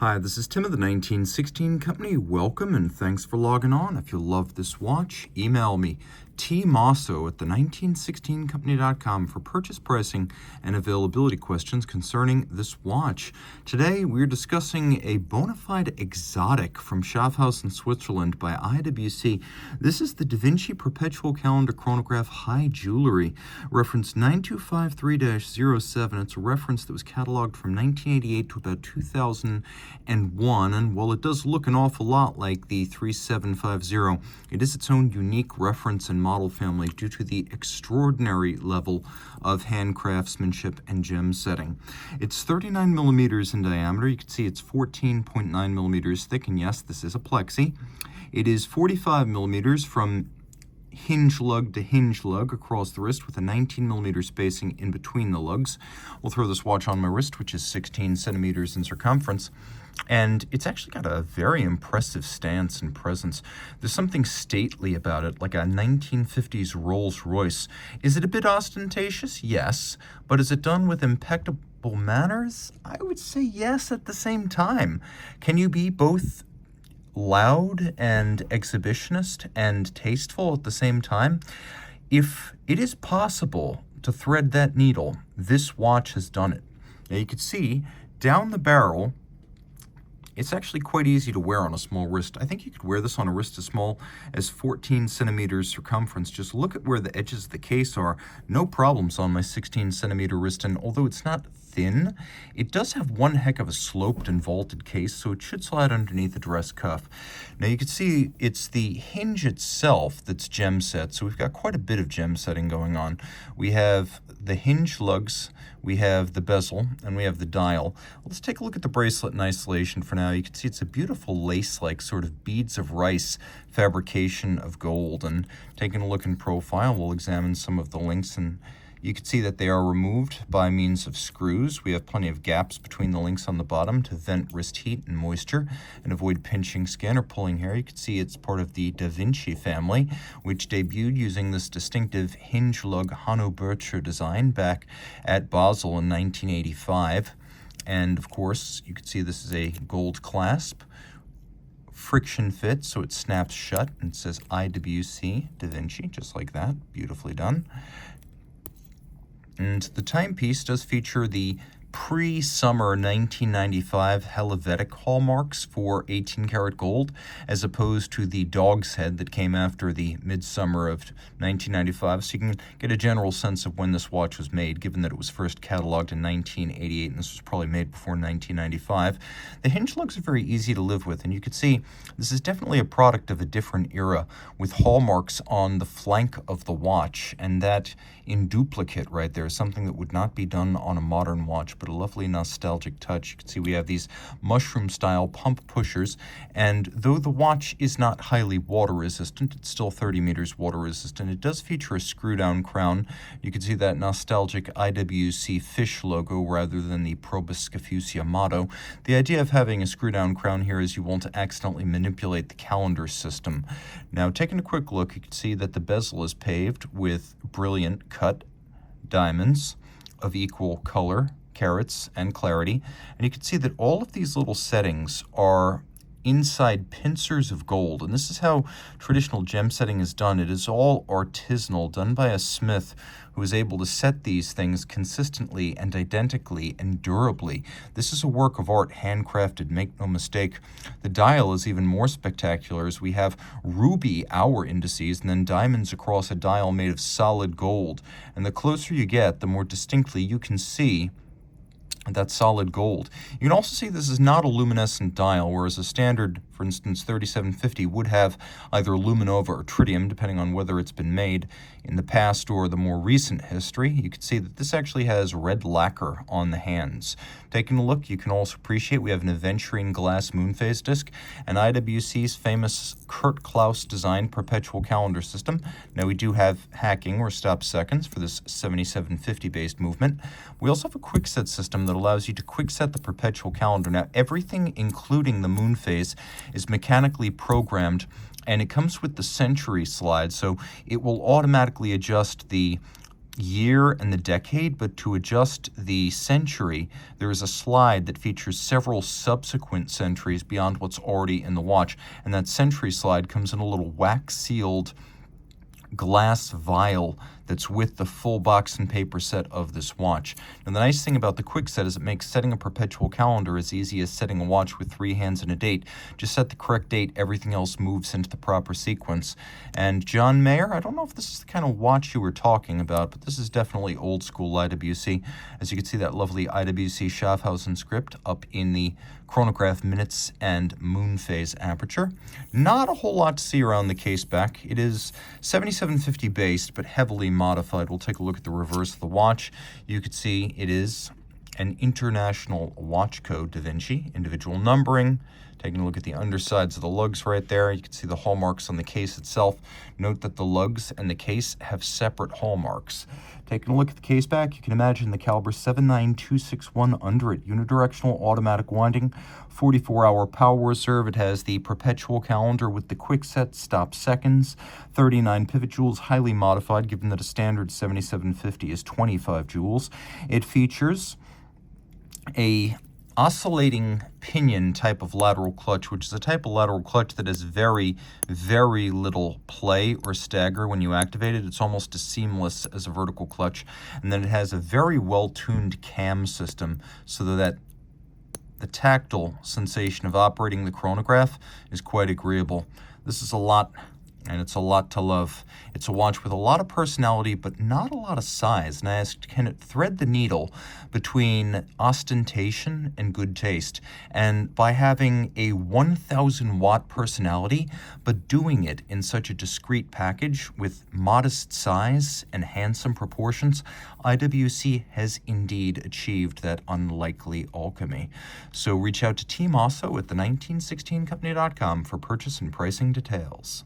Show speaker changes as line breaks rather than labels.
Hi, this is Tim of the 1916 Company. Welcome and thanks for logging on. If you love this watch, email me, Team Mosso at the1916company.com for purchase pricing and availability questions concerning this watch. Today, we're discussing a bona fide exotic from Schaffhaus in Switzerland by IWC. This is the Da Vinci Perpetual Calendar Chronograph High Jewelry, reference 9253-07. It's a reference that was cataloged from 1988 to about 2001, and while it does look an awful lot like the 3750, it is its own unique reference and model family due to the extraordinary level of hand craftsmanship and gem setting. It's 39 millimeters in diameter. You can see it's 14.9 millimeters thick, and yes, this is a plexi. It is 45 millimeters from hinge lug to hinge lug across the wrist with a 19 millimeter spacing in between the lugs. We'll throw this watch on my wrist, which is 16 centimeters in circumference. And it's actually got a very impressive stance and presence. There's something stately about it, like a 1950s Rolls Royce. Is it a bit ostentatious? Yes. But is it done with impeccable manners? I would say yes at the same time. Can you be both loud and exhibitionist and tasteful at the same time? If it is possible to thread that needle, this watch has done it. Now you can see down the barrel, it's actually quite easy to wear on a small wrist. I think you could wear this on a wrist as small as 14 centimeters circumference. Just look at where the edges of the case are. No problems on my 16 centimeter wrist, and although it's not thin, it does have one heck of a sloped and vaulted case, so it should slide underneath the dress cuff. Now you can see it's the hinge itself that's gem set, so we've got quite a bit of gem setting going on. We have the hinge lugs, we have the bezel, and we have the dial. Let's take a look at the bracelet in isolation for now. You can see it's a beautiful lace-like sort of beads of rice fabrication of gold. And taking a look in profile, we'll examine some of the links, and you can see that they are removed by means of screws. We have plenty of gaps between the links on the bottom to vent wrist heat and moisture and avoid pinching skin or pulling hair. You can see it's part of the Da Vinci family, which debuted using this distinctive hinge lug Hanno-Bircher design back at Basel in 1985. And of course, you can see this is a gold clasp, friction fit, so it snaps shut and it says IWC Da Vinci, just like that. Beautifully done. And the timepiece does feature the pre-summer 1995 Helvetic hallmarks for 18-karat gold, as opposed to the dog's head that came after the midsummer of 1995. So you can get a general sense of when this watch was made, given that it was first cataloged in 1988, and this was probably made before 1995. The hinge lugs are very easy to live with, and you can see this is definitely a product of a different era, with hallmarks on the flank of the watch, and that in duplicate right there is something that would not be done on a modern watch, but a lovely nostalgic touch. You can see we have these mushroom-style pump pushers, and though the watch is not highly water-resistant, it's still 30 meters water-resistant. It does feature a screw-down crown. You can see that nostalgic IWC fish logo rather than the Proboscifusia motto. The idea of having a screw-down crown here is you won't accidentally manipulate the calendar system. Now, taking a quick look, you can see that the bezel is paved with brilliant cut diamonds of equal color, carats, and clarity. And you can see that all of these little settings are inside pincers of gold. And this is how traditional gem setting is done. It is all artisanal, done by a smith who is able to set these things consistently and identically and durably. This is a work of art, handcrafted, make no mistake. The dial is even more spectacular, as we have ruby hour indices and then diamonds across a dial made of solid gold. And the closer you get, the more distinctly you can see that solid gold. You can also see this is not a luminescent dial, whereas a standard, for instance, 3750 would have either luminova or tritium, depending on whether it's been made in the past or the more recent history. You can see that this actually has red lacquer on the hands. Taking a look, you can also appreciate we have an aventurine glass moonphase disc and IWC's famous Kurt Klaus designed perpetual calendar system. Now we do have hacking or stop seconds for this 7750 based movement. We also have a quick set system that allows you to quick set the perpetual calendar. Now everything, including the moonphase, is mechanically programmed, and it comes with the century slide, so it will automatically adjust the year and the decade, but to adjust the century, there is a slide that features several subsequent centuries beyond what's already in the watch, and that century slide comes in a little wax-sealed glass vial that's with the full box and paper set of this watch. And the nice thing about the quick set is it makes setting a perpetual calendar as easy as setting a watch with 3 hands and a date. Just set the correct date, everything else moves into the proper sequence. And John Mayer, I don't know if this is the kind of watch you were talking about, but this is definitely old school IWC. As you can see, that lovely IWC Schaffhausen script up in the chronograph minutes and moonphase aperture. Not a whole lot to see around the case back. It is 7750 based, but heavily modified. We'll take a look at the reverse of the watch. You can see it is an international watch code, Da Vinci, individual numbering. Taking a look at the undersides of the lugs right there, you can see the hallmarks on the case itself. Note that the lugs and the case have separate hallmarks. Taking a look at the case back, you can imagine the caliber 79261 under it. Unidirectional automatic winding, 44-hour power reserve. It has the perpetual calendar with the quick set stop seconds, 39 pivot joules, highly modified given that a standard 7750 is 25 joules. It features a oscillating pinion type of lateral clutch, which is a type of lateral clutch that has very, very little play or stagger when you activate it. It's almost as seamless as a vertical clutch. And then it has a very well-tuned cam system so that the tactile sensation of operating the chronograph is quite agreeable. This is a lot, and it's a lot to love. It's a watch with a lot of personality, but not a lot of size. And I asked, can it thread the needle between ostentation and good taste? And by having a 1,000 watt personality, but doing it in such a discreet package with modest size and handsome proportions, IWC has indeed achieved that unlikely alchemy. So reach out to Team Mosso at the 1916company.com for purchase and pricing details.